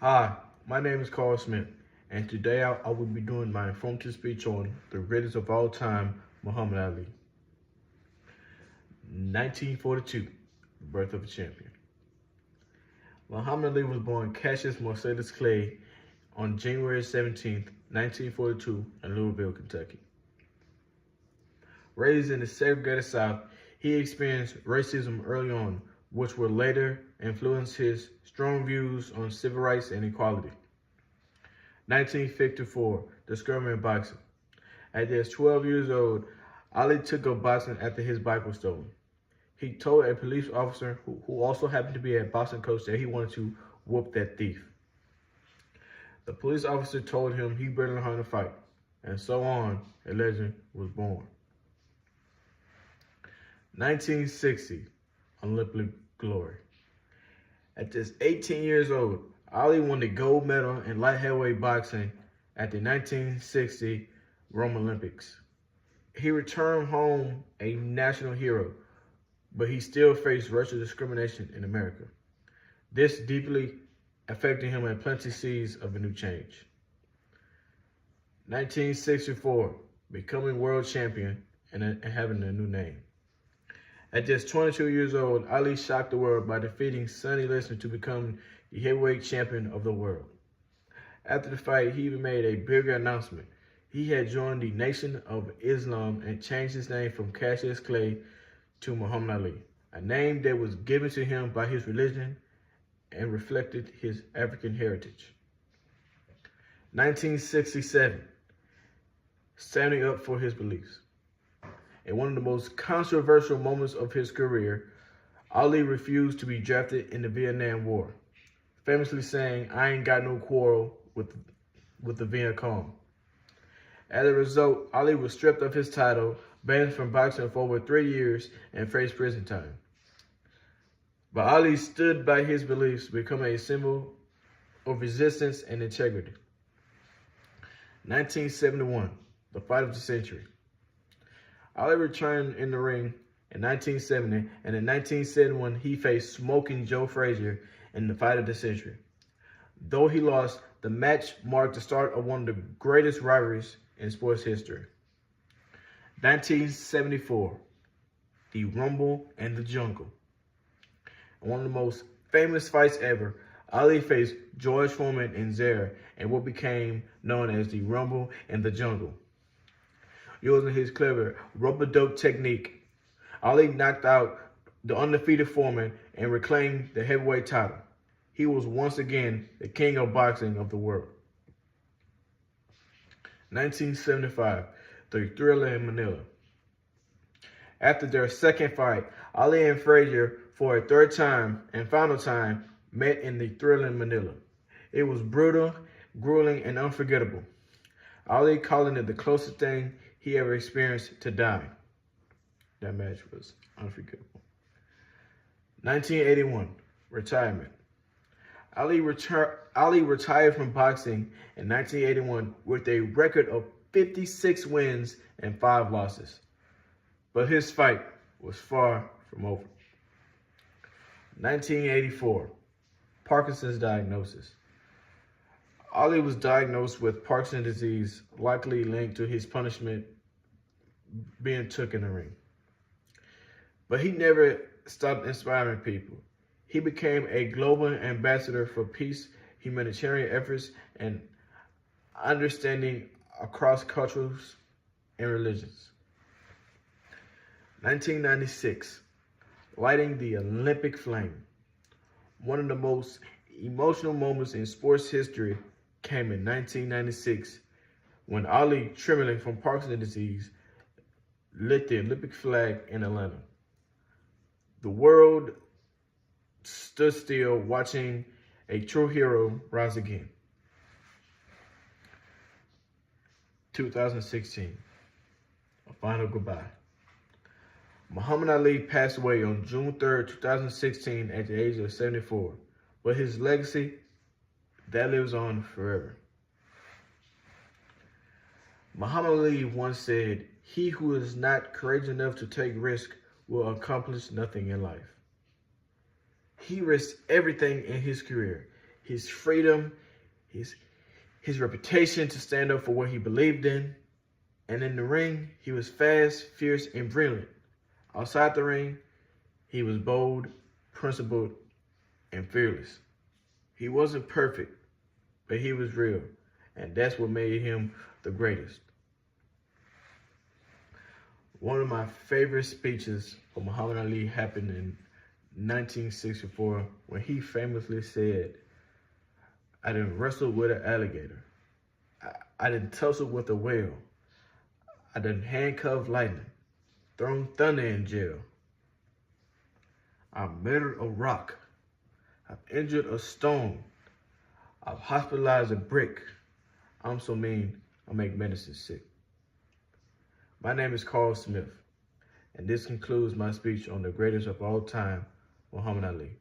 Hi, my name is Carl Smith, and today I will be doing my informative speech on the greatest of all time, Muhammad Ali. 1942, the birth of a champion. Muhammad Ali was born Cassius Marcellus Clay on January 17th, 1942 in Louisville, Kentucky. Raised in the segregated South, he experienced racism early on, which would later influence his strong views on civil rights and equality. 1954, discovering boxing. At just 12 years old, Ali took up boxing after his bike was stolen. He told a police officer who also happened to be a boxing coach that he wanted to whoop that thief. The police officer told him he better learn how to fight, and so on, a legend was born. 1960, Olympic glory. At just 18 years old, Ali won the gold medal in light heavyweight boxing at the 1960 Rome Olympics. He returned home a national hero, but he still faced racial discrimination in America. This deeply affected him and planted seeds of a new change. 1964, becoming world champion and having a new name. At just 22 years old, Ali shocked the world by defeating Sonny Liston to become the heavyweight champion of the world. After the fight, he even made a bigger announcement. He had joined the Nation of Islam and changed his name from Cassius Clay to Muhammad Ali, a name that was given to him by his religion and reflected his African heritage. 1967, standing up for his beliefs. In one of the most controversial moments of his career, Ali refused to be drafted in the Vietnam War, famously saying, "I ain't got no quarrel with the Viet Cong." As a result, Ali was stripped of his title, banned from boxing for over 3 years, and faced prison time. But Ali stood by his beliefs, becoming a symbol of resistance and integrity. 1971, the fight of the century. Ali returned in the ring in 1970, and in 1971, he faced Smoking Joe Frazier in the fight of the century. Though he lost, the match marked the start of one of the greatest rivalries in sports history. 1974, the Rumble in the Jungle. In one of the most famous fights ever, Ali faced George Foreman in Zaire in what became known as the Rumble in the Jungle. Using his clever rope-a-dope technique, Ali knocked out the undefeated Foreman and reclaimed the heavyweight title. He was once again the king of boxing of the world. 1975, the Thrilla in Manila. After their second fight, Ali and Frazier, for a third time and final time, met in the Thrilla in Manila. It was brutal, grueling, and unforgettable. Ali calling it the closest thing he ever experienced to dying. That match was unforgettable. 1981, retirement. Ali retired from boxing in 1981 with a record of 56 wins and 5 losses. But his fight was far from over. 1984, Parkinson's diagnosis. Ali was diagnosed with Parkinson's disease, likely linked to his punishment being took in the ring. But he never stopped inspiring people. He became a global ambassador for peace, humanitarian efforts, and understanding across cultures and religions. 1996, lighting the Olympic flame. One of the most emotional moments in sports history came in 1996 when Ali, trembling from Parkinson's disease, lit the Olympic flag in Atlanta. The world stood still watching a true hero rise again. 2016, a final goodbye. Muhammad Ali passed away on June 3rd, 2016 at the age of 74, but his legacy, that lives on forever. Muhammad Ali once said, "He who is not courageous enough to take risk will accomplish nothing in life." He risked everything in his career. his freedom, his reputation to stand up for what he believed in. And in the ring, he was fast, fierce, and brilliant. Outside the ring, he was bold, principled, and fearless. He wasn't perfect, but he was real. And that's what made him the greatest. One of my favorite speeches of Muhammad Ali happened in 1964 when he famously said, "I done wrestled with an alligator. I done tussled with a whale. I done handcuffed lightning, thrown thunder in jail. I murdered a rock. I've injured a stone. I've hospitalized a brick. I'm so mean, I make medicine sick." My name is Carl Smith, and this concludes my speech on the greatest of all time, Muhammad Ali.